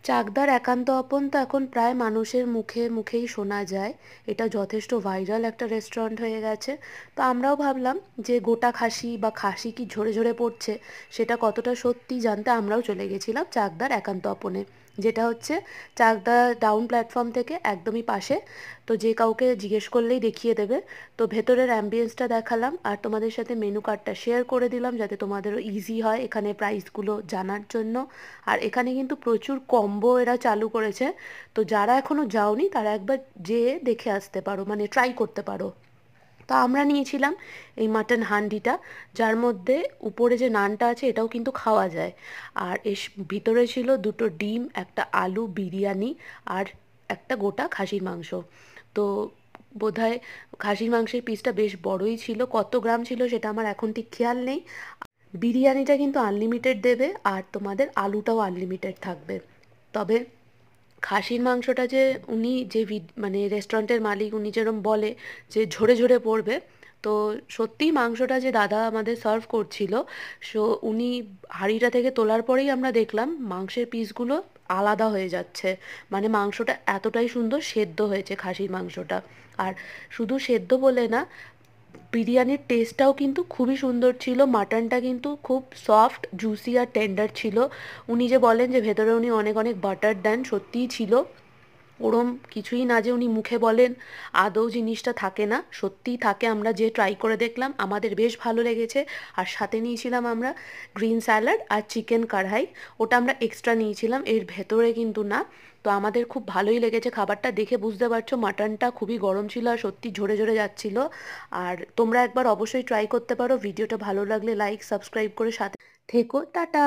চাকদার একান্ত আপন তো এখন প্রায় মানুষের মুখে মুখেই শোনা যায়। এটা যথেষ্ট ভাইরাল একটা রেস্টুরেন্ট হয়ে গেছে। তো আমরাও ভাবলাম যে গোটা খাসি বা খাসি কি ঝরে ঝরে পড়ছে সেটা কতটা সত্যি জানতে আমরাও চলে গেছিলাম চাকদার একান্ত আপনে, যেটা হচ্ছে চাকদা ডাউন প্ল্যাটফর্ম থেকে একদমই পাশে। তো যে কাউকে জিজ্ঞেস করলেই দেখিয়ে দেবে। তো ভেতরের অ্যাম্বিয়েন্সটা দেখালাম আর তোমাদের সাথে মেনু কার্ডটা শেয়ার করে দিলাম যাতে তোমাদেরও ইজি হয় এখানে প্রাইসগুলো জানার জন্য। আর এখানে কিন্তু প্রচুর কম্বো এরা চালু করেছে। তো যারা এখনো যাওনি তারা একবার যেয়ে দেখে আসতে পারো, মানে ট্রাই করতে পারো। তো আমরা নিয়েছিলাম এই মাটন হান্ডিটা, যার মধ্যে উপরে যে নানটা আছে এটাও কিন্তু খাওয়া যায়। আর ভিতরে ছিল দুটো ডিম, একটা আলু, বিরিয়ানি আর একটা গোটা খাসির মাংস। তো বোধহয় খাসির মাংসের পিসটা বেশ বড়ই ছিল, কত গ্রাম ছিল সেটা আমার এখন ঠিক খেয়াল নেই। বিরিয়ানিটা কিন্তু আনলিমিটেড দেবে আর তোমাদের আলুটাও আনলিমিটেড থাকবে। তবে খাসির মাংসটা যে উনি যে মানে রেস্টুরেন্টের মালিক উনি যেরকম বলে যে ঝরে ঝরে পড়বে, তো সত্যিই মাংসটা যে দাদা আমাদের সার্ভ করছিল, সো উনি হাঁড়িটা থেকে তোলার পরেই আমরা দেখলাম মাংসের পিসগুলো আলাদা হয়ে যাচ্ছে। মানে মাংসটা এতটাই সুন্দর সেদ্ধ হয়েছে খাসির মাংসটা। আর শুধু সেদ্ধ বলে না, বিরিয়ানির টেস্টটাও কিন্তু খুবই সুন্দর ছিল। মাটনটা কিন্তু খুব সফট, জুসি আর টেন্ডার ছিল। উনি যে বলেন যে ভেতরে উনি অনেক অনেক বাটার দেন, সত্যিই ছিল। ওরম কিছুই না যে উনি মুখে বলেন, আদৌ জিনিসটা থাকে না, সত্যিই থাকে। আমরা যে ট্রাই করে দেখলাম আমাদের বেশ ভালো লেগেছে। আর সাথে নিয়েছিলাম আমরা গ্রিন স্যালাড আর চিকেন কড়াই, ওটা আমরা এক্সট্রা নিয়েছিলাম, এর ভেতরে কিন্তু না। তো আমাদের খুব ভালোই লেগেছে খাবারটা, দেখে বুঝতে পারছো মাটনটা খুবই গরম ছিল আর সত্যি ঝরে ঝরে যাচ্ছিল। আর তোমরা একবার অবশ্যই ট্রাই করতে পারো। ভিডিওটা ভালো লাগলে লাইক সাবস্ক্রাইব করে সাথে থেকো। টাটা।